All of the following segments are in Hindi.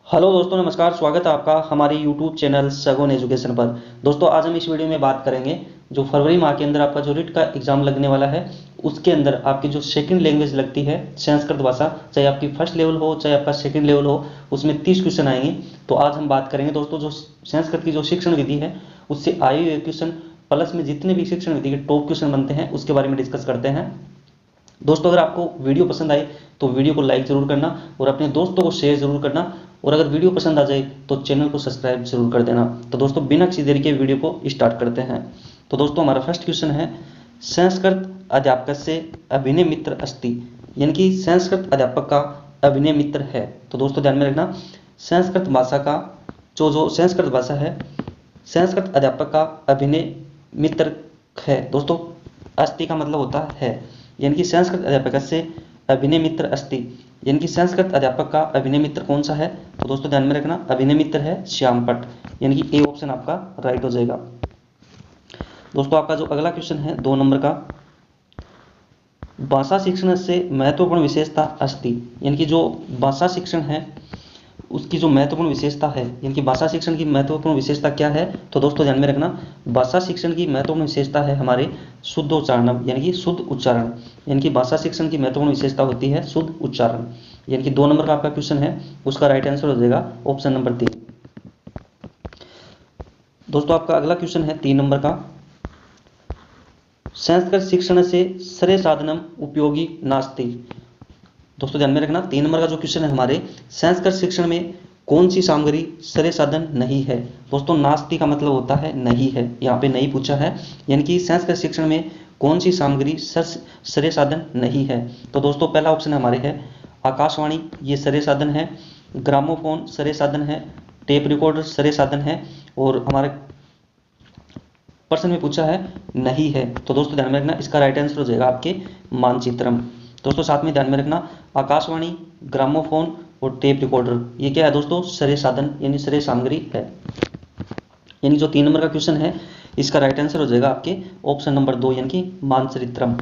हेलो दोस्तों, नमस्कार। स्वागत है आपका हमारे यूट्यूब चैनल सगुन एजुकेशन पर। दोस्तों, आज हम इस वीडियो में बात करेंगे जो फरवरी माह के अंदर आपका जो रिट का एग्जाम लगने वाला है, उसके अंदर आपकी जो सेकंड लैंग्वेज लगती है संस्कृत भाषा, चाहे आपकी फर्स्ट लेवल हो चाहे आपका सेकंड लेवल हो, उसमें 30 क्वेश्चन आएंगे। तो आज हम बात करेंगे दोस्तों जो संस्कृत की जो शिक्षण विधि है उससे आए हुए क्वेश्चन प्लस में जितने भी शिक्षण विधि के टॉप क्वेश्चन बनते हैं उसके बारे में डिस्कस करते हैं। दोस्तों, अगर आपको वीडियो पसंद आए तो वीडियो को लाइक जरूर करना और अपने दोस्तों को शेयर जरूर करना, और अगर वीडियो पसंद आ जाए तो चैनल को सब्सक्राइब जरूर कर देना। तो दोस्तों, बिना किसी देरी के वीडियो को स्टार्ट करते हैं। तो दोस्तों, हमारा फर्स्ट क्वेश्चन है, संस्कृत अध्यापक से अभिनय मित्र अस्ति, यानी कि संस्कृत अध्यापक का अभिनय मित्र है। तो दोस्तों ध्यान में रखना, संस्कृत भाषा का जो संस्कृत भाषा है, संस्कृत अध्यापक का अभिनय मित्र है। दोस्तों, अस्ति का मतलब होता है, यानी कि संस्कृत अध्यापक से अभिनय मित्र अस्ति, यानी कि संस्कृत अध्यापक का अभिनय मित्र कौन सा है। तो दोस्तों ध्यान में रखना, अभिनय मित्र है श्यामपट, यानी कि ए ऑप्शन आपका राइट हो जाएगा। दोस्तों, आपका जो अगला क्वेश्चन है 2 नंबर का, भाषा शिक्षण से महत्वपूर्ण विशेषता अस्ति, यानी कि जो भाषा शिक्षण है उसकी जो महत्वपूर्ण विशेषता है, यानी कि भाषा शिक्षण की महत्वपूर्ण विशेषता क्या है। तो दोस्तों ध्यान में रखना, भाषा शिक्षण की महत्वपूर्ण विशेषता है हमारे शुद्धोच्चारण, यानी कि शुद्ध उच्चारण, यानी कि भाषा शिक्षण की महत्वपूर्ण विशेषता होती है शुद्ध उच्चारण। यानी कि 2 नंबर का आपका क्वेश्चन है, उसका राइट आंसर हो जाएगा ऑप्शन नंबर 3। दोस्तों, आपका अगला क्वेश्चन है 3 नंबर का, संस्कृत शिक्षण से श्रेय साधनम उपयोगी नास्ति। दोस्तों ध्यान में रखना, 3 नंबर का जो क्वेश्चन है हमारे, संस्कृत शिक्षण में कौन सी सामग्री श्रेय साधन नहीं है। दोस्तों, नास्ति का मतलब होता है नहीं है, यहाँ पे नहीं पूछा है, यानी कि संस्कृत शिक्षण में कौन सी सामग्री श्रेय साधन नहीं है। तो दोस्तों पहला ऑप्शन हमारे है आकाशवाणी, ये श्रेय साधन है, ग्रामोफोन श्रेय साधन है, टेप रिकॉर्डर श्रेय साधन है, और हमारे प्रश्न में पूछा है नहीं है। तो दोस्तों ध्यान में रखना, इसका राइट आंसर हो जाएगा आपके मानचित्रम। दोस्तों साथ में ध्यान में रखना, आकाशवाणी, ग्रामोफोन और टेप रिकॉर्डर ये क्या है दोस्तों, श्रेय साधन यानी श्रेय सामग्री है। यानी जो 3 नंबर का क्वेश्चन है इसका राइट आंसर हो जाएगा आपके ऑप्शन नंबर 2, यानी कि मानचित्रम,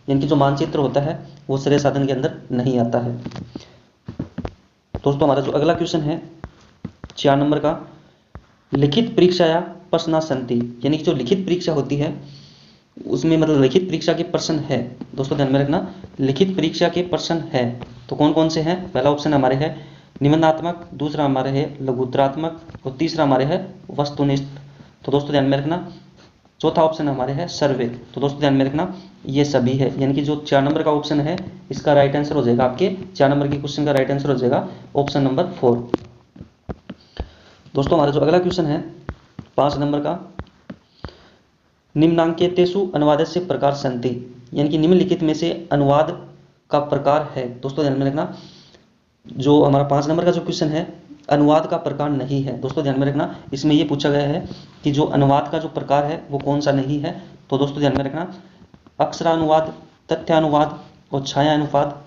यानी कि जो मानचित्र होता है वो श्रेय साधन के अंदर नहीं आता है। दोस्तों, हमारा जो अगला क्वेश्चन है 4 नंबर का, लिखित परीक्षाया प्रश्ना संति, यानी कि जो लिखित परीक्षा होती है उसमें मतलब लिखित परीक्षा के प्रश्न है। दोस्तों ध्यान में रखना, लिखित परीक्षा के प्रश्न है तो कौन कौन से हैं। पहला ऑप्शन हमारे है निबंधात्मक, दूसरा हमारे है लघुत्तरात्मक, और तीसरा हमारे है वस्तुनिष्ठ। तो दोस्तों ध्यान में रखना, चौथा ऑप्शन हमारे है सर्वे। तो दोस्तों ध्यान में रखना, ये सभी है, यानी कि जो 4 नंबर का ऑप्शन है इसका राइट आंसर हो जाएगा आपके 4 नंबर के क्वेश्चन का राइट आंसर हो जाएगा ऑप्शन नंबर 4। दोस्तों, हमारा जो अगला क्वेश्चन है 5 नंबर का, निम्नांकेतेषु अनुवादस्य प्रकार सन्ति, यानी कि निम्नलिखित में से अनुवाद का प्रकार है। दोस्तों ध्यान में रखना, जो हमारा 5 नंबर का जो क्वेश्चन है अनुवाद का प्रकार नहीं है। दोस्तों ध्यान में रखना, इसमें यह पूछा गया है कि जो अनुवाद का जो प्रकार है वो कौन सा नहीं है। तो दोस्तों ध्यान में रखना, अक्षरानुवाद, तथ्यानुवाद और छाया अनुवाद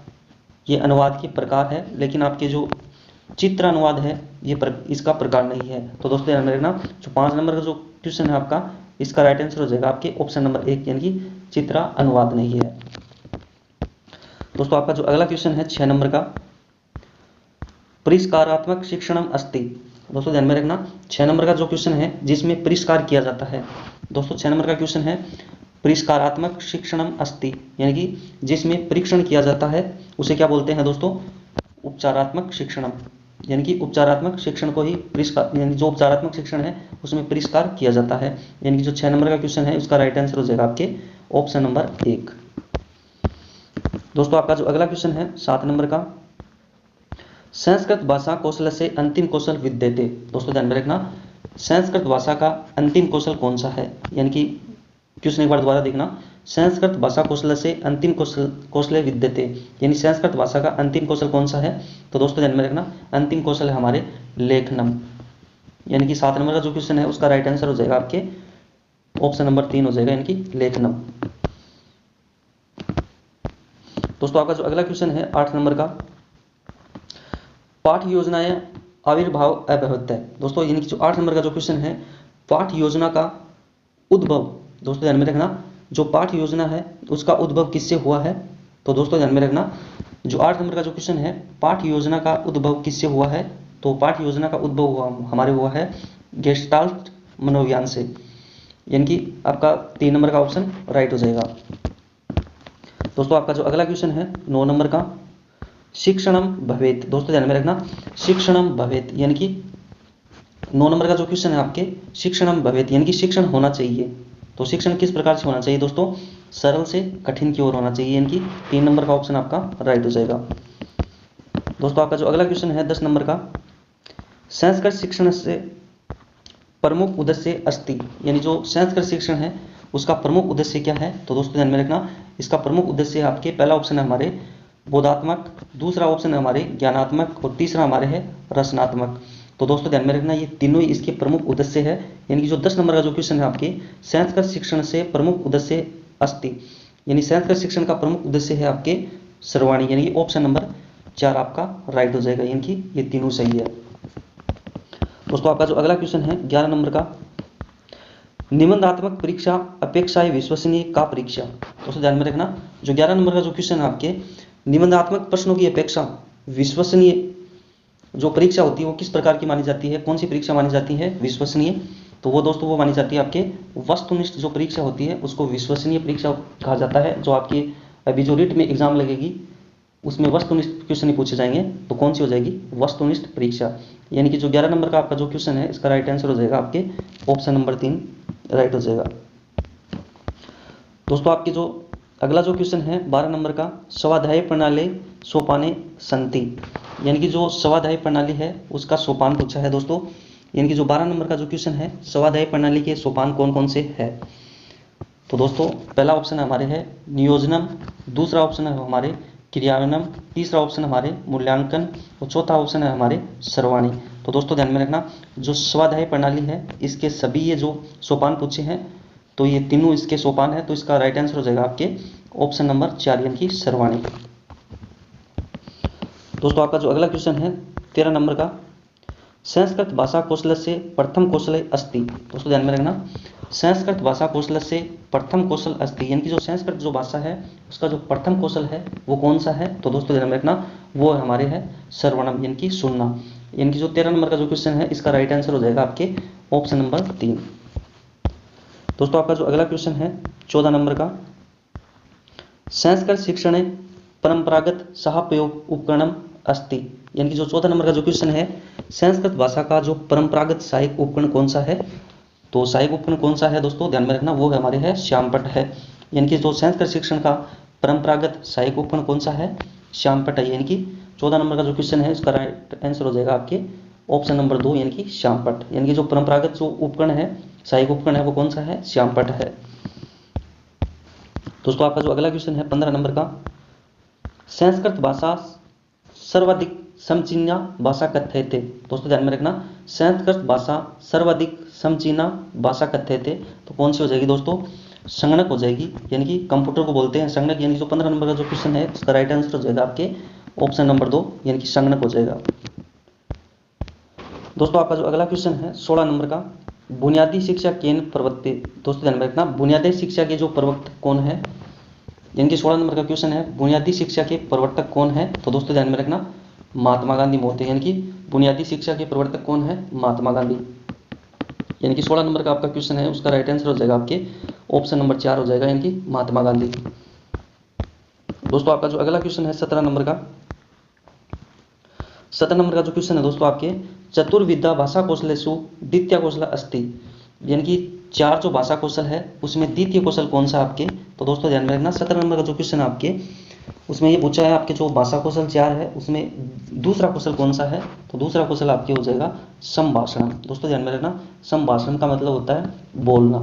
ये अनुवाद के प्रकार है, लेकिन आपके जो चित्र अनुवाद है ये इसका प्रकार नहीं है। तो दोस्तों ध्यान में रखना, जो 5 नंबर का जो क्वेश्चन है आपका इसका राइट आंसर हो जाएगा आपके ऑप्शन नंबर 1, यानी कि चित्र अनुवाद नहीं है। दोस्तों, आपका जो अगला क्वेश्चन है 6 नंबर का, परिष्कारात्मक शिक्षणम अस्ति। दोस्तों ध्यान में रखना, 6 नंबर का जो क्वेश्चन है जिसमें परिष्कार किया जाता है। दोस्तों 6 नंबर का क्वेश्चन है परिष्कारात्मक शिक्षणम अस्ति, यानी कि जिसमें परीक्षण किया जाता है उसे क्या बोलते हैं दोस्तों, उपचारात्मक शिक्षणम, यानी कि उपचारात्मक शिक्षण को ही परिष्कार, यानी जो उपचारात्मक शिक्षण है उसमें परिष्कार किया जाता है। यानी कि जो 6 नंबर का क्वेश्चन है उसका राइट आंसर हो जाएगा आपके ऑप्शन नंबर 1। दोस्तों, आपका जो अगला क्वेश्चन है 7 नंबर का, संस्कृत भाषा कौशल से अंतिम कौशल विद्यते। दोस्तों ध्यान में रखना, संस्कृत भाषा का अंतिम कौशल कौन सा है, यानी कि क्वेश्चन एक बार दोबारा देखना, संस्कृत भाषा कौशल से अंतिम कौशल विद्यते, यानी संस्कृत भाषा का अंतिम कौशल कौन सा है। तो दोस्तों ध्यान में रखना, अंतिम कौशल है हमारे लेखनम, यानी कि 7 नंबर का जो क्वेश्चन है उसका राइट आंसर हो जाएगा आपके ऑप्शन नंबर 3 हो जाएगा, यानी कि लेखनम। दोस्तों, आपका जो अगला क्वेश्चन है 8 नंबर का, पाठ योजनाएं आविर्भाव अभवत है। दोस्तों यानी कि जो 8 नंबर का जो क्वेश्चन है, पाठ योजना का उद्भव। दोस्तों ध्यान में रखना, जो पाठ योजना है उसका उद्भव किससे हुआ है। तो दोस्तों ध्यान में रखना, जो 8 नंबर का जो क्वेश्चन है, पाठ योजना का उद्भव किससे हुआ है। तो पाठ्य योजना का उद्भव हुआ हमारे हुआ है गेस्टाल्ट मनोविज्ञान से, यानी कि आपका 3 नंबर का ऑप्शन राइट हो जाएगा। दोस्तों आपका जो अगला क्वेश्चन है 9 नंबर का, शिक्षणम भवेत। दोस्तों ध्यान में रखना, शिक्षणम भवेत यानी कि 9 नंबर का जो क्वेश्चन है आपके शिक्षणम भवेत यानी कि शिक्षण होना चाहिए। तो शिक्षण किस प्रकार से होना चाहिए दोस्तों, सरल से कठिन की ओर होना चाहिए, यानी कि 3 नंबर का ऑप्शन आपका राइट हो जाएगा। दोस्तों आपका जो अगला क्वेश्चन है 10 नंबर का, संस्कृत शिक्षण से प्रमुख उद्देश्य अस्ति, यानी जो संस्कृत शिक्षण है उसका प्रमुख उद्देश्य क्या है। तो दोस्तों ध्यान में रखना, इसका प्रमुख उद्देश्य आपके पहला ऑप्शन है हमारे बोधात्मक, दूसरा ऑप्शन है हमारे ज्ञानात्मक और तीसरा हमारे है रचनात्मक। तो दोस्तों ध्यान में रखना, ये तीनों ही इसके प्रमुख उद्देश्य है, यानी कि जो 10 नंबर का जो क्वेश्चन है आपके संस्कृत शिक्षण से प्रमुख उद्देश्य अस्ति, यानी संस्कृत शिक्षण का प्रमुख उद्देश्य है आपके सर्वाणी, यानी कि ऑप्शन नंबर 4 आपका राइट हो जाएगा, यानी कि ये तीनों सही है। दोस्तों आपका जो अगला क्वेश्चन है 11 नंबर का, निबंधात्मक परीक्षा अपेक्षा विश्वसनीय का परीक्षा। दोस्तों ध्यान में रखना, जो 11 नंबर का जो क्वेश्चन है आपके निबंधात्मक प्रश्नों की अपेक्षा विश्वसनीय जो परीक्षा होती है वो किस प्रकार की मानी जाती है, कौन सी परीक्षा मानी जाती है विश्वसनीय। तो वो दोस्तों वो मानी जाती है आपके वस्तुनिष्ठ जो परीक्षा होती है उसको विश्वसनीय परीक्षा कहा जाता है। जो आपकी अभी जो रीट में एग्जाम लगेगी उसमें वस्तुनिष्ठ क्वेश्चन ही पूछे जाएंगे, तो कौन सी हो जाएगी वस्तुनिष्ठ परीक्षा, यानी कि जो 11 नंबर का आपका जो क्वेश्चन है इसका राइट आंसर हो जाएगा आपके ऑप्शन नंबर 3 राइट हो जाएगा। दोस्तों आपके जो अगला जो क्वेश्चन है 12 नंबर का, स्वाध्याय प्रणाली सोपाने संति, यानी कि जो स्वाध्याय प्रणाली है उसका सोपान पूछा है दोस्तों, यानी कि जो 12 नंबर का जो क्वेश्चन है स्वाध्याय प्रणाली के सोपान कौन कौन से है। तो दोस्तों पहला ऑप्शन हमारे है नियोजनम, दूसरा ऑप्शन है हमारे क्रियान्वयन, तीसरा ऑप्शन हमारे मूल्यांकन और चौथा ऑप्शन है हमारे सर्वाणी। तो दोस्तों ध्यान में रखना, जो स्वाध्याय प्रणाली है इसके सभी ये जो सोपान पूछे हैं तो ये तीनों इसके सोपान है, तो इसका राइट आंसर हो जाएगा आपके ऑप्शन नंबर 4 यानी कि सर्वाणी। दोस्तों आपका जो अगला क्वेश्चन है 13 नंबर का, संस्कृत भाषा कौशल से प्रथम कौशल अस्ति। दोस्तों ध्यान में रखना, संस्कृत भाषा कौशल से प्रथम कौशल अस्ति, यानी कि जो संस्कृत जो भाषा है उसका जो प्रथम कौशल है वो कौन सा है। तो दोस्तों ध्यान में रखना वो हमारे है श्रवणम, यानी कि सुनना, यानी कि जो 13 नंबर का जो क्वेश्चन है इसका राइट आंसर हो जाएगा आपके ऑप्शन नंबर 3। दोस्तों आपका जो अगला क्वेश्चन है 14 नंबर का, संस्कृत शिक्षण परंपरागत सहाप्रयोग उपकरणम अस्ति, यानी कि जो 14 नंबर का जो क्वेश्चन है संस्कृत भाषा का जो परंपरागत सहायक उपकरण कौन सा है। तो सहायक उपकरण कौन सा है दोस्तों ध्यान में रखना, वो हमारे है श्यामपट्ट है, यानी कि जो संस्कृत शिक्षण का परंपरागत सहायक उपकरण कौन सा है श्यामपट्ट है, यानी कि 14 नंबर का जो क्वेश्चन है उसका राइट आंसर हो जाएगा आपके ऑप्शन नंबर 2 यानी कि श्यामपट्ट, यानी कि जो परंपरागत जो उपकरण है सहायक उपकरण है वो कौन सा है श्यामपट्ट है। दोस्तों आपका जो अगला क्वेश्चन है 15 नंबर का, संस्कृत भाषा सर्वाधिक समचीना भाषा कथ्यते। दोस्तों ध्यान में रखना, संस्कृत भाषा सर्वाधिक समचीना भाषा कथ्यते, तो कौन सी हो जाएगी दोस्तों संगणक हो जाएगी, यानी कि कंप्यूटर को बोलते हैं संगणक, यानी जो 15 नंबर का जो क्वेश्चन है उसका राइट आंसर हो जाएगा आपके ऑप्शन नंबर 2 यानी कि संगणक हो जाएगा। दोस्तों आपका जो अगला क्वेश्चन है 16 नंबर का, बुनियादी शिक्षा केंद्र प्रवर्तित। दोस्तों ध्यान में रखना, बुनियादी शिक्षा के जो प्रवर्तक कौन है, यानी कि 16 नंबर का क्वेश्चन है बुनियादी शिक्षा के प्रवर्तक कौन है। तो दोस्तों ध्यान में रखना महात्मा गांधी मोहते, यानी कि बुनियादी शिक्षा के प्रवर्तक कौन है महात्मा गांधी, यानी कि 16 नंबर का आपका क्वेश्चन है उसका राइट आंसर हो जाएगा आपके ऑप्शन नंबर 4 हो जाएगा, यानी कि महात्मा गांधी। दोस्तों आपका जो अगला क्वेश्चन है 17 नंबर का, 17 नंबर का जो क्वेश्चन है दोस्तों आपके चतुर्विद्या भाषा कौशलेषु द्वितीय कौशल अस्ति, यानी कि 4 जो भाषा कौशल है उसमें द्वितीय कौशल कौन सा आपके। तो दोस्तों ध्यान में रखना 17 नंबर का जो क्वेश्चन है आपके उसमें ये पूछा है आपके जो भाषा कौशल 4 है उसमें दूसरा कौशल कौन सा है। तो दूसरा कौशल आपके हो जाएगा संभाषण। दोस्तों ध्यान में रखना, संभाषण का मतलब होता है बोलना,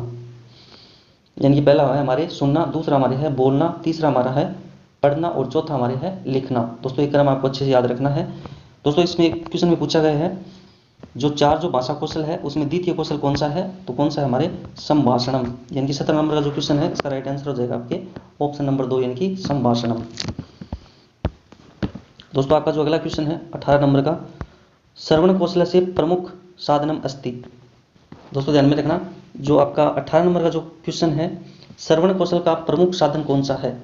यानी कि पहला है हमारे सुनना, दूसरा हमारे है बोलना, तीसरा हमारा है पढ़ना और चौथा हमारे है लिखना। दोस्तों ये क्रम आपको अच्छे से याद रखना है। दोस्तों इसमें क्वेश्चन में पूछा गया है जो 4 जो भाषा कौशल है उसमें द्वितीय कौशल कौन सा है, तो कौन सा है हमारे संभाषणम, यानी कि 17 नंबर का जो क्वेश्चन है इसका राइट आंसर हो जाएगा आपके ऑप्शन नंबर 2 यानी कि संभाषणम। दोस्तों आपका जो अगला क्वेश्चन है 18 नंबर का, श्रवण कौशल से प्रमुख साधनम अस्ति। दोस्तों ध्यान में रखना, जो आपका 18 नंबर का जो क्वेश्चन है श्रवण कौशल का प्रमुख साधन कौन सा है,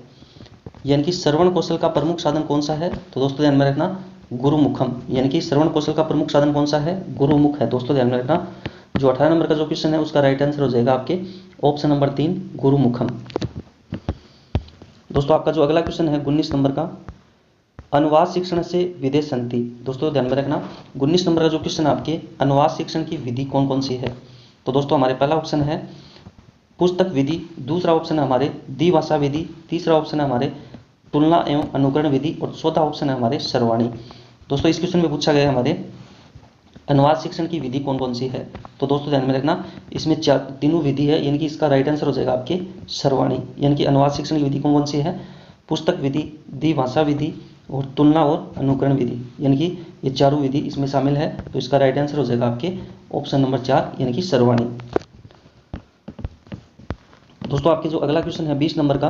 यानी कि श्रवण कौशल का प्रमुख साधन कौन सा है। तो दोस्तों ध्यान में रखना गुरुमुखम, यानी कि श्रवण कौशल का प्रमुख साधन कौन सा है? गुरुमुख है। दोस्तों ध्यान में रखना, जो 18 नंबर का जो क्वेश्चन है उसका राइट आंसर हो जाएगा आपके ऑप्शन नंबर 3 गुरुमुखम। दोस्तों आपका जो अगला क्वेश्चन है 19 नंबर का, अनुवाद शिक्षण से विदेश संति। दोस्तों ध्यान में रखना, 19 नंबर का जो क्वेश्चन आपके अनुवाद शिक्षण की विधि कौन कौन सी है? तो दोस्तों हमारे पहला ऑप्शन है पुस्तक विधि, दूसरा ऑप्शन है हमारे द्विभाषा विधि, तीसरा ऑप्शन है हमारे तुलना एवं अनुकरण विधि और चौथा ऑप्शन है हमारे सर्वाणी। दोस्तों इस क्वेश्चन में पूछा गया है हमारे अनुवाद शिक्षण की विधि कौन कौन सी है? तो दोस्तों ध्यान में रखना, इसमें तीनों विधि है, यानी कि इसका राइट आंसर हो जाएगा आपके सर्वाणी। यानी कि अनुवाद शिक्षण की विधि कौन कौन सी है? पुस्तक विधि, द्विभाषा विधि और तुलना और अनुकरण विधि, यानी कि ये चारों विधि इसमें शामिल है। तो इसका राइट आंसर हो जाएगा आपके ऑप्शन नंबर 4 यानी कि सर्वाणी। दोस्तों आपके जो अगला क्वेश्चन है 20 नंबर का,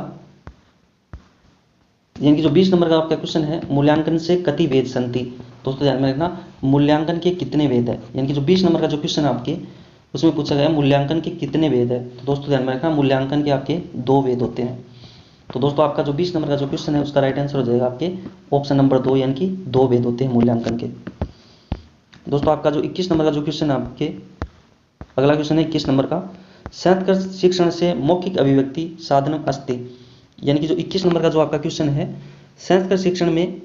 यानी कि जो 20 नंबर का आपका क्वेश्चन है मूल्यांकन से कति वेद संति। दोस्तों ध्यान में रखना, मूल्यांकन के कितने वेद है? यानी कि जो 20 नंबर का जो क्वेश्चन है आपके उसमें पूछा गया मूल्यांकन के कितने वेद है। तो दोस्तों ध्यान में रखना, मूल्यांकन के आपके 2 वेद होते हैं। तो दोस्तों आपका जो 20 नंबर का जो क्वेश्चन है उसका राइट आंसर हो जाएगा आपके ऑप्शन नंबर 2 यानी कि 2 वेद होते हैं मूल्यांकन के। दोस्तों आपका जो 21 नंबर का जो क्वेश्चन है आपके अगला क्वेश्चन है 21 नंबर का, संस्कृत शिक्षण से मौखिक अभिव्यक्ति साधनम अस्ति। यानी कि जो 21 नंबर का जो आपका क्वेश्चन है, संस्कृत शिक्षण में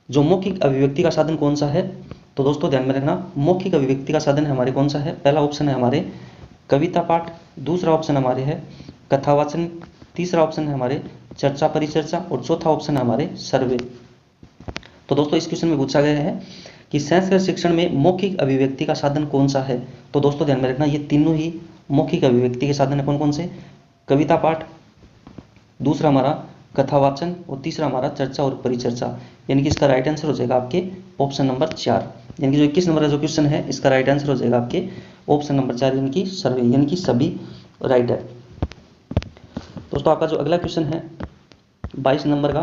जो मौखिक अभिव्यक्ति का साधन कौन सा है? तो दोस्तों ध्यान में रखना, मौखिक अभिव्यक्ति का साधन हमारे कौन सा है? पहला ऑप्शन है हमारे कविता पाठ, दूसरा ऑप्शन हमारे है कथावाचन, तीसरा ऑप्शन है हमारे चर्चा परिचर्चा और चौथा ऑप्शन है हमारे सर्वे। तो दोस्तों इस क्वेश्चन में पूछा गया है कि संस्कृत शिक्षण में मौखिक अभिव्यक्ति का साधन कौन सा है? तो दोस्तों ध्यान में रखना, ये तीनों ही मौखिक अभिव्यक्ति के साधन है कौन कौन से? कविता पाठ, दूसरा हमारा कथावाचन और तीसरा हमारा चर्चा और परिचर्चा। यानी कि इसका राइट आंसर हो जाएगा आपके ऑप्शन नंबर 4। यानी कि जो 21 नंबर का जो क्वेश्चन है इसका राइट आंसर हो जाएगा आपके ऑप्शन नंबर 4 यानी कि सर्वे, यानी कि सभी राइट है। दोस्तों आपका जो अगला क्वेश्चन है 22 नंबर का,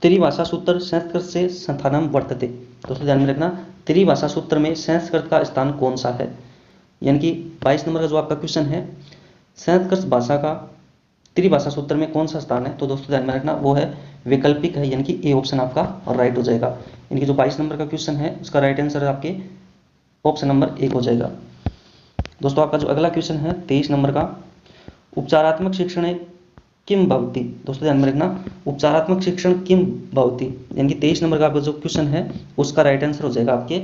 त्रिभाषा सूत्र संस्कृत से स्थानम वर्तते। दोस्तों ध्यान में रखना, त्रिभाषा सूत्र में संस्कृत का स्थान कौन सा है? यानी कि 22 नंबर का जो आपका क्वेश्चन है, संस्कृत भाषा का त्रिभाषा सूत्र में कौन सा स्थान है? तो दोस्तों ध्यान में रखना, वो है वैकल्पिक है, यानी कि ए ऑप्शन आपका राइट हो जाएगा। यानी कि जो 22 नंबर का क्वेश्चन है उसका राइट आंसर आपके ऑप्शन नंबर 1 हो जाएगा। दोस्तों आपका जो अगला क्वेश्चन है 23 नंबर का, उपचारात्मक शिक्षण किम भवति। दोस्तों ध्यान में रखना, उपचारात्मक शिक्षण किम भवति, यानी कि 23 नंबर का आपका जो क्वेश्चन है उसका राइट आंसर हो जाएगा आपके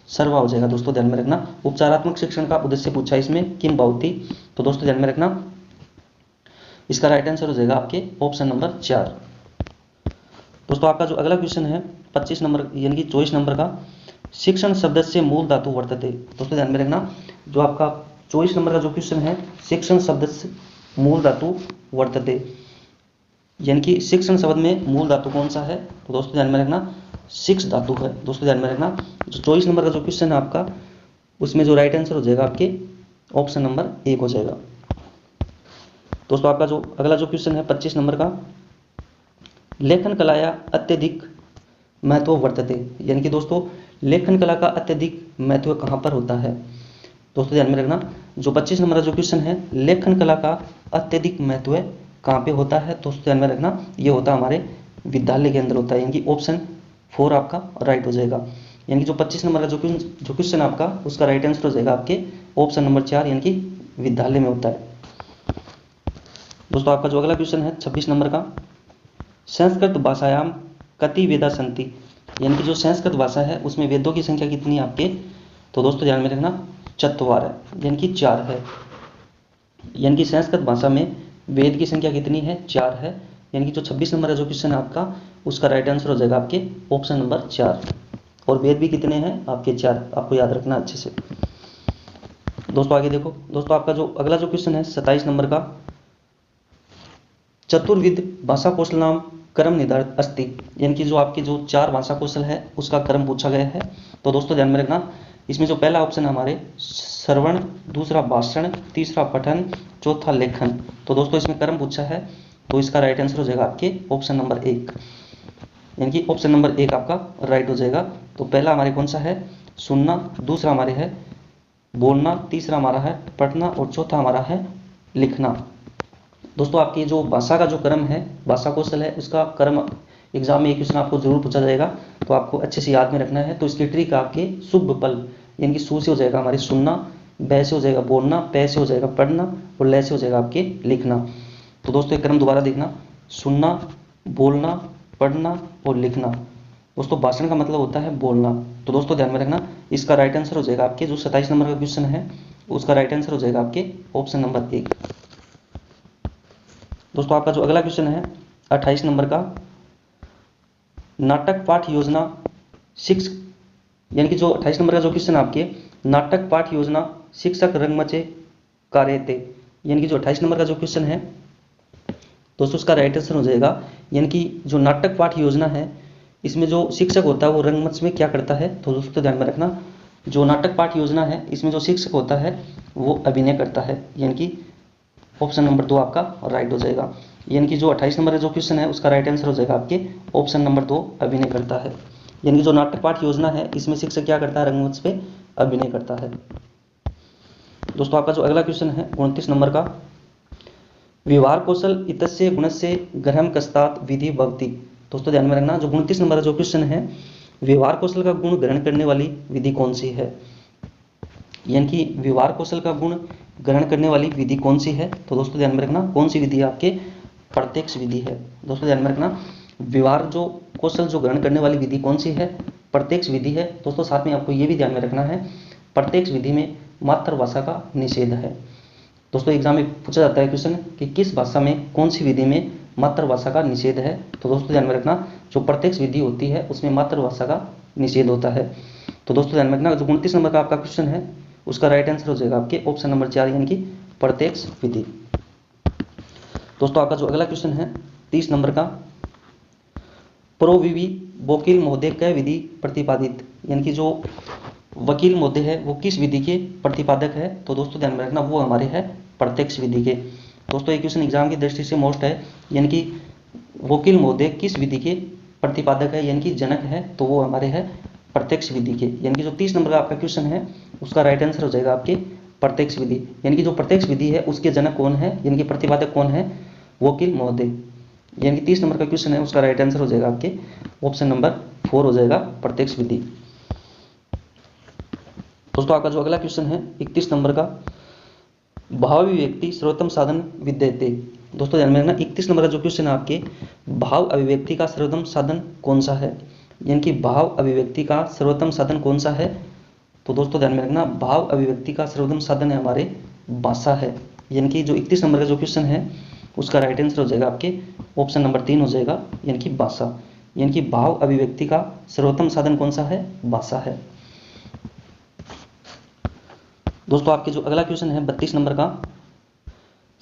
सर्वा हो जाएगा। दोस्तों ध्यान में रखना, उपचारात्मक शिक्षण का उद्देश्य पूछा इसमें किम भवति। तो दोस्तों ध्यान में रखना, इसका राइट आंसर हो जाएगा आपके ऑप्शन नंबर 4। दोस्तों आपका जो अगला क्वेश्चन है 25 नंबर यानी कि 24 नंबर का, शिक्षण शब्द से मूल धातु वर्तते। दोस्तों ध्यान में रखना, जो आपका 24 नंबर का जो क्वेश्चन है, शिक्षण शब्द से मूल धातु वर्तते, यानी कि शिक्षण शब्द में मूल धातु कौन सा है? तो दोस्तों ध्यान में रखना, शिक्ष धातु है। दोस्तों ध्यान में रखना, जो 24 नंबर का जो क्वेश्चन है आपका उसमें जो राइट आंसर हो जाएगा आपके ऑप्शन नंबर 1 हो जाएगा। दोस्तों आपका जो अगला जो क्वेश्चन है 25 नंबर का, लेखन कलाया अत्यधिक महत्व वर्तते। यानी कि दोस्तों लेखन कला का अत्यधिक महत्व कहाँ पर होता है? दोस्तों ध्यान में रखना, जो 25 नंबर का जो क्वेश्चन है, लेखन कला का अत्यधिक महत्व कहाँ पे होता है? दोस्तों ध्यान में रखना, ये होता है हमारे विद्यालय के अंदर होता है, यानी कि ऑप्शन 4 आपका राइट हो जाएगा। यानी कि जो 25 नंबर का जो क्वेश्चन आपका उसका राइट आंसर हो जाएगा आपके ऑप्शन नंबर 4 यानी कि विद्यालय में होता है। दोस्तों आपका जो अगला क्वेश्चन है 26 नंबर का, संस्कृत भाषायाम कति वेदा संति। यानी कि जो संस्कृत भाषा है उसमें वेदों की संख्या कितनी है आपके? तो दोस्तों ध्यान में रखना, 4 है, यानी कि 4 है। यानी कि संस्कृत भाषा में वेद की संख्या कितनी है? 4 है। यानी कि जो 26 नंबर का जो क्वेश्चन है आपका उसका राइट आंसर हो जाएगा आपके ऑप्शन नंबर 4। और वेद भी कितने हैं आपके? 4। आपको याद रखना अच्छे से। दोस्तों आगे देखो, दोस्तों आपका जो अगला जो क्वेश्चन है 27 नंबर का, चतुर्विध भाषा कौशल नाम क्रम निर्धारित अस्ति। यानी कि जो आपके जो 4 भाषा कौशल है उसका क्रम पूछा गया है। तो दोस्तों ध्यान में रखना, इसमें जो पहला ऑप्शन है हमारे श्रवण, दूसरा भाषण, तीसरा पठन, चौथा लेखन। तो दोस्तों इसमें क्रम पूछा है, तो इसका राइट आंसर हो जाएगा आपके ऑप्शन नंबर 1, यानी कि ऑप्शन नंबर 1 आपका राइट हो जाएगा। तो पहला हमारे कौन सा है? सुनना, दूसरा हमारे है बोलना, तीसरा हमारा है पढ़ना और चौथा हमारा है लिखना। दोस्तों आपकी जो भाषा का जो क्रम है, भाषा कौशल है, उसका क्रम एग्जाम में ये क्वेश्चन आपको जरूर पूछा जाएगा, तो आपको अच्छे से याद में रखना है। तो इसकी ट्रिक आपके शुभ पल, यानी कि सु से हो जाएगा हमारे सुनना, ब से हो जाएगा बोलना, पे से हो जाएगा पढ़ना और ल से हो जाएगा आपके लिखना। तो दोस्तों एक क्रम दोबारा देखना, सुनना, बोलना, पढ़ना और लिखना। दोस्तों भाषण का मतलब होता है बोलना। तो दोस्तों ध्यान में रखना, इसका राइट आंसर हो जाएगा आपके जो 27 नंबर का क्वेश्चन है, उसका राइट आंसर हो जाएगा आपके ऑप्शन नंबर 1। दोस्तों आपका जो अगला क्वेश्चन है 28 नंबर का, नाटक पाठ योजना शिक्षक, यानी कि जो 28 नंबर का जो क्वेश्चन आपके, नाटक पाठ योजना शिक्षक रंगमंचे कार्यते, यानी कि जो 28 नंबर का जो क्वेश्चन है दोस्तों उसका राइट आंसर हो जाएगा, यानी कि जो नाटक पाठ योजना है इसमें जो शिक्षक होता है वो रंगमंच में क्या करता है। तो दोस्तों ध्यान में रखना, जो नाटक पाठ योजना है इसमें जो शिक्षक होता है वो अभिनय करता है, यानी कि ऑप्शन नंबर 2 आपका राइट हो जाएगा। यानी कि जो 28 नंबर का जो क्वेश्चन है उसका राइट आंसर हो जाएगा आपके ऑप्शन नंबर 2 अभिनय करता है। यानी कि जो नाटक पाठ योजना है इसमें शिक्षक क्या करता है, रंगमंच पे अभिनय करता है। दोस्तों आपका जो अगला क्वेश्चन है 29 नंबर का, व्यवहार कौशल इतस्य गुणस्य ग्रहम कस्तात विधि भवति। दोस्तों ध्यान में रखना, जो 29 नंबर का जो क्वेश्चन है, व्यवहार कौशल का गुण ग्रहण करने वाली विधि कौन सी है, यानी कि व्यवहार कौशल का गुण ग्रहण करने वाली विधि कौन सी है। तो दोस्तों ध्यान में रखना, कौन सी विधि है आपके, प्रत्यक्ष विधि है। दोस्तों ध्यान में रखना, व्यवहार जो कौशल जो ग्रहण करने वाली विधि कौन सी है, प्रत्यक्ष विधि है। दोस्तों साथ में आपको ये भी ध्यान में रखना है, प्रत्यक्ष विधि में मातृभाषा का निषेध है। दोस्तों एग्जाम में पूछा जाता है क्वेश्चन कि किस भाषा में, कौन सी विधि में मातृभाषा का निषेध है। तो दोस्तों ध्यान में रखना, जो प्रत्यक्ष विधि होती है उसमें मातृभाषा का निषेध होता है। तो दोस्तों ध्यान में रखना, जो 29 नंबर का आपका क्वेश्चन है उसका राइट आंसर हो जाएगा आपके ऑप्शन नंबर 4, यानी कि प्रत्यक्ष विधि। दोस्तों आपका जो अगला क्वेश्चन है 30 नंबर का, प्रोविवी वकील महोदय क विधि प्रतिपादित, यानी कि जो वकील महोदय है वो किस विधि के प्रतिपादक है। तो दोस्तों ध्यान में रखना, वो हमारे है प्रत्यक्ष विधि के। दोस्तों ये क्वेश्चन एग्जाम की दृष्टि से मोस्ट है, यानी कि वकील महोदय किस विधि के प्रतिपादक है, यानी कि जनक है, तो वो हमारे है प्रत्यक्ष विधि के। यानी कि जो 30 नंबर का आपका क्वेश्चन है उसका राइट आंसर हो जाएगा आपके प्रत्यक्ष विधि। यानी कि जो प्रत्यक्ष विधि है उसके जनक कौन है, यानी कि प्रतिपादक कौन है, वकील महोदय। यानी कि 30 नंबर का क्वेश्चन है उसका राइट आंसर हो जाएगा आपके ऑप्शन नंबर 4 हो जाएगा प्रत्यक्ष विधि। दोस्तों आपका जो अगला क्वेश्चन है 31 नंबर का, भावाभिव्यक्ति सर्वोत्तम साधन विद्यते। दोस्तों ध्यान में रखना, 31 नंबर का जो क्वेश्चन है आपके, भाव अभिव्यक्ति का सर्वोत्तम साधन कौन सा है, यानी कि भाव अभिव्यक्ति का सर्वोत्तम साधन कौन सा है। तो दोस्तों ध्यान में रखना, भाव अभिव्यक्ति का सर्वोत्तम साधन है हमारे भाषा है। यानी कि जो 31 नंबर का जो क्वेश्चन है उसका राइट आंसर हो जाएगा आपके ऑप्शन नंबर 3 हो जाएगा, यानी कि भाषा। यानी कि भाव अभिव्यक्ति का सर्वोत्तम साधन कौन सा है, भाषा है। दोस्तों आपके जो अगला क्वेश्चन है 32 नंबर का,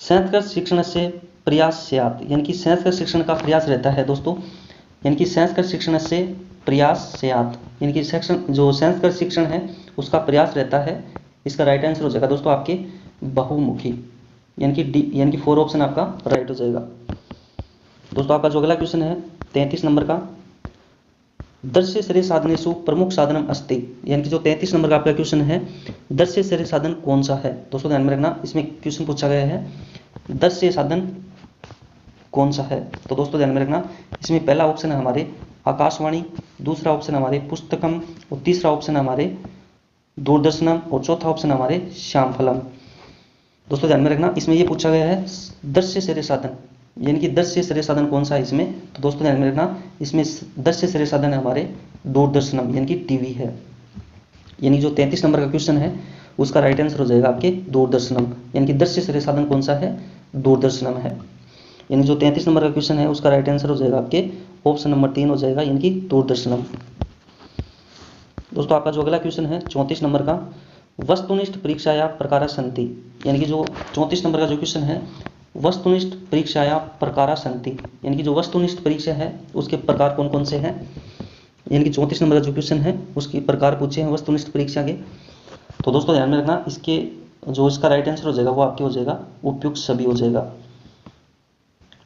संस्कृत शिक्षण से प्रयास स्यात्, यानी कि संस्कृत शिक्षण का प्रयास रहता है दोस्तों, यानी कि संस्कृत शिक्षण से प्रयास स्यात्, यानी कि जो संस्कृत शिक्षण है उसका प्रयास रहता है। इसका राइट आंसर हो जाएगा दोस्तों आपके बहुमुखी, यानी कि डी, यानी कि 4 ऑप्शन आपका राइट हो जाएगा। दोस्तों आपका जो अगला क्वेश्चन है 33 नंबर का, दृश्य श्रेय साधनेषु प्रमुख साधनम अस्ति, यानी कि जो 33 नंबर का आपका क्वेश्चन है, दृश्य श्रेय साधन कौन सा है। दोस्तों ध्यान में रखना, इसमें क्वेश्चन पूछा गया है दृश्य साधन कौन सा है। तो दोस्तों ध्यान में रखना, इसमें पहला ऑप्शन है हमारे आकाशवाणी, दूसरा ऑप्शन हमारे पुस्तकम और तीसरा ऑप्शन हमारे दूरदर्शनम और चौथा ऑप्शन हमारे श्यामफलम। दोस्तों ध्यान में रखना, इसमें ये पूछा गया है दृश्य श्रेय साधन, यानी कि दृश्य श्रेय साधन कौन सा है इसमें। तो दोस्तों ध्यान में रखना, इसमें दृश्य श्रेय साधन है हमारे दूरदर्शनम, यानी कि टीवी है। यानी जो 33 नंबर का क्वेश्चन है उसका राइट आंसर हो जाएगा आपके दूरदर्शनम, यानी कि दृश्य श्रेय साधन कौन सा है, दूरदर्शनम है। यानी जो 33 नंबर का क्वेश्चन है उसका राइट आंसर हो जाएगा आपके ऑप्शन नंबर 3 हो जाएगा, यानी कि दूरदर्शनम। दोस्तों आपका जो अगला क्वेश्चन है 34 नंबर का, वस्तुनिष्ठ परीक्षाया प्रकारा सन्ति, यानी कि जो 34 नंबर का जो क्वेश्चन है, वस्तुनिष्ठ परीक्षाया प्रकारा सन्ति, यानी कि जो वस्तुनिष्ठ परीक्षा है उसके प्रकार कौन कौन से हैं। यानी कि 34 नंबर का जो क्वेश्चन है उसके प्रकार पूछे हैं वस्तुनिष्ठ परीक्षा के। तो दोस्तों ध्यान में रखना, इसके जो इसका राइट आंसर हो जाएगा वो आपके हो जाएगा उपयुक्त सभी हो जाएगा।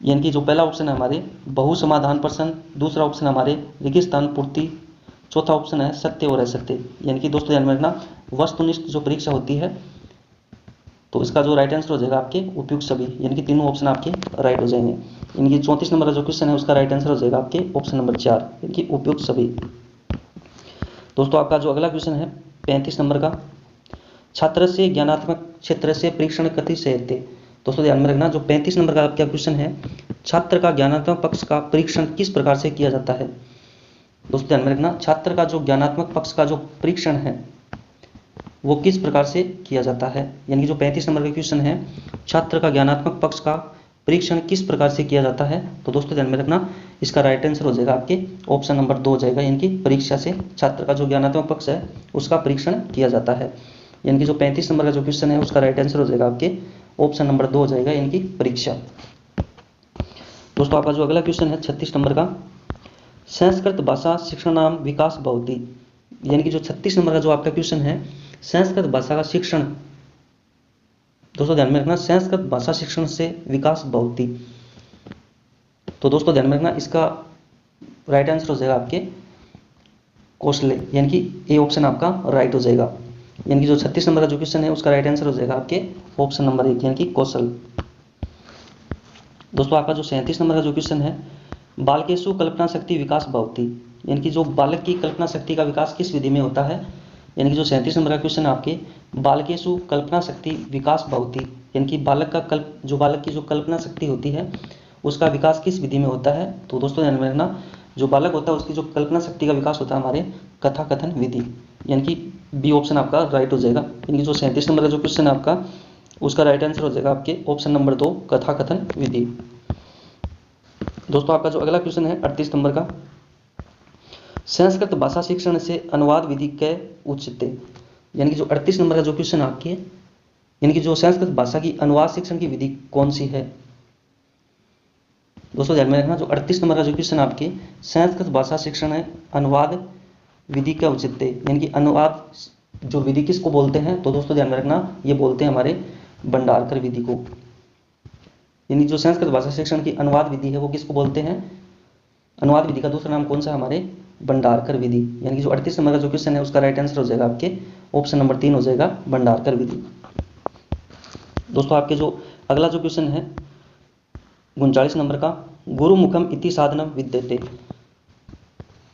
यानी कि जो पहला ऑप्शन है हमारे बहु समाधान प्रश्न, दूसरा ऑप्शन हमारे रेगिस्तान पूर्ति, चौथा ऑप्शन है सत्य और असत्य। यानी कि दोस्तों ध्यान में रखना, वस्तुनिष्ठ जो परीक्षा होती है तो इसका जो राइट आंसर हो जाएगा आपके उपयुक्त सभी, यानी कि तीनों ऑप्शन आपके राइट हो जाएंगे। यानी कि 34 नंबर का जो क्वेश्चन है उसका राइट आंसर हो जाएगा आपके ऑप्शन नंबर 4 यानी कि उपयुक्त सभी। दोस्तों आपका जो अगला क्वेश्चन है 35 नंबर का, छात्र से ज्ञानात्मक क्षेत्र से परीक्षण कथि सहते। दोस्तों ध्यान में रखना, जो 35 नंबर का आपका क्वेश्चन है, छात्र का ज्ञानात्मक पक्ष का परीक्षण किस प्रकार से किया जाता है। दोस्तों ध्यान में रखना, छात्र का जो ज्ञानात्मक पक्ष का जो परीक्षण है वो किस प्रकार से किया जाता है। यानी कि जो 35 नंबर का क्वेश्चन है, छात्र का ज्ञानात्मक पक्ष का परीक्षण किस प्रकार से किया जाता है, तो दोस्तों ध्यान में रखना इसका राइट आंसर हो जाएगा आपके ऑप्शन नंबर 2 हो जाएगा। यानी कि परीक्षा से छात्र का जो ज्ञानात्मक पक्ष है उसका परीक्षण किया जाता है। यानी कि जो 35 नंबर का जो क्वेश्चन है उसका राइट आंसर हो जाएगा आपके ऑप्शन नंबर 2 हो जाएगा, यानी कि परीक्षा। दोस्तों आपका जो अगला क्वेश्चन है 36 नंबर का, संस्कृत भाषा शिक्षणाम विकास भवति। यानी कि जो 36 नंबर का जो आपका क्वेश्चन है, संस्कृत भाषा का शिक्षण, दोस्तों ध्यान में रखना, संस्कृत भाषा शिक्षण से विकास भवति। तो दोस्तों ध्यान में रखना इसका राइट आंसर हो जाएगा आपके कौशले, यानी कि ए ऑप्शन आपका राइट हो जाएगा। यानी कि जो 36 नंबर का जो क्वेश्चन है उसका राइट आंसर हो जाएगा आपके ऑप्शन नंबर 1 यानी कि कौशल। दोस्तों आपका जो 37 नंबर का जो क्वेश्चन है, बालकेषु कल्पना शक्ति विकास भवति। यानी कि जो बालक की कल्पना शक्ति का विकास किस विधि में होता है। यानी कि जो 37 नंबर का क्वेश्चन है आपके, बालकेषु कल्पना शक्ति विकास भवति। यानी कि बालक की जो कल्पना शक्ति होती है उसका विकास किस विधि में होता है। तो दोस्तों ध्यान में रखना, जो बालक होता है उसकी जो कल्पना शक्ति का विकास होता है हमारे कथा कथन विधि, यानी कि बी ऑप्शन आपका राइट हो जाएगा। यानी कि जो 37 नंबर का जो क्वेश्चन है आपका उसका राइट आंसर हो जाएगा आपके ऑप्शन नंबर 2 कथा कथन विधि। दोस्तों आपका जो अगला क्वेश्चन है 38 नंबर का, संस्कृत भाषा शिक्षण से अनुवाद विधि कै उच्यते। यानी कि जो 38 नंबर का जो क्वेश्चन आपकी है, यानी कि जो संस्कृत भाषा की अनुवाद शिक्षण की विधि कौन सी है। दोस्तों ध्यान में रखना, जो 38 नंबर का जो क्वेश्चन आपकी संस्कृत भाषा शिक्षण है अनुवाद विधि क्या उचित है। यानी कि अनुवाद जो विधि किसको बोलते हैं, तो दोस्तों ध्यान में रखना ये बोलते हैं हमारे भंडारकर विधि को। यानी जो संस्कृत भाषा शिक्षण की अनुवाद विधि है वो किसको बोलते हैं, अनुवाद विधि का दूसरा नाम कौन सा है, हमारे भंडारकर विधि। यानी कि जो 38 नंबर का जो क्वेश्चन है उसका राइट आंसर हो जाएगा आपके ऑप्शन नंबर 3 हो जाएगा, भंडारकर विधि। दोस्तों आपके जो अगला जो क्वेश्चन है 39 नंबर का, गुरुमुखम इति साधनम विद्यते।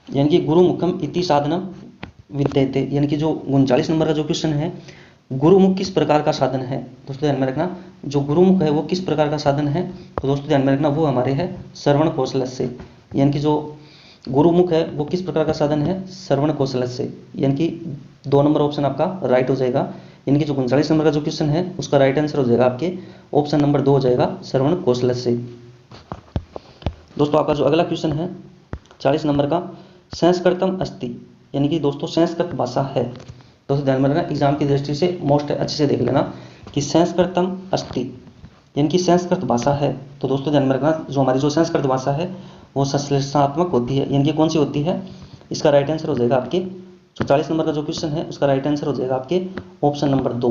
यानी कि गुरुमुखम इति साधनम विद्यते। यानी कि जो 39 नंबर का जो क्वेश्चन है, गुरुमुख किस प्रकार का साधन है। दोस्तों ध्यान में रखना, जो गुरुमुख है वो किस प्रकार का साधन है, तो दोस्तों ध्यान में रखना वो हमारे है श्रवण कौशल से। यानी कि जो गुरुमुख है वो किस प्रकार का साधन है, श्रवण कौशल से। यानी कि 2 नंबर ऑप्शन आपका राइट हो जाएगा। यानी कि जो 39 नंबर का जो क्वेश्चन है उसका राइट आंसर हो जाएगा आपके ऑप्शन नंबर 2 हो जाएगा, श्रवण कौशल से। दोस्तों आपका जो अगला क्वेश्चन है 40 नंबर का, संस्कृतम अस्ति। यानी कि दोस्तों संस्कृत भाषा है। दोस्तों ध्यान में रखना, एग्जाम की दृष्टि से मोस्ट अच्छे से देख लेना कि संस्कृतम अस्ति यानी कि संस्कृत भाषा है। तो दोस्तों ध्यान में रखना, जो हमारी जो संस्कृत भाषा है वो संश्लेषणात्मक होती है। यानी कि कौन सी होती है, इसका राइट आंसर हो जाएगा आपके जो 40 नंबर का जो क्वेश्चन है उसका राइट आंसर हो जाएगा आपके ऑप्शन नंबर 2।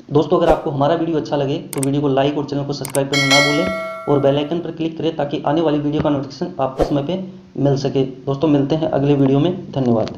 दोस्तों अगर आपको हमारा वीडियो अच्छा लगे तो वीडियो को लाइक और चैनल को सब्सक्राइब करना ना भूलें और बेल आइकन पर क्लिक करें ताकि आने वाली वीडियो का नोटिफिकेशन आपको समय पे मिल सके। दोस्तों मिलते हैं अगले वीडियो में, धन्यवाद।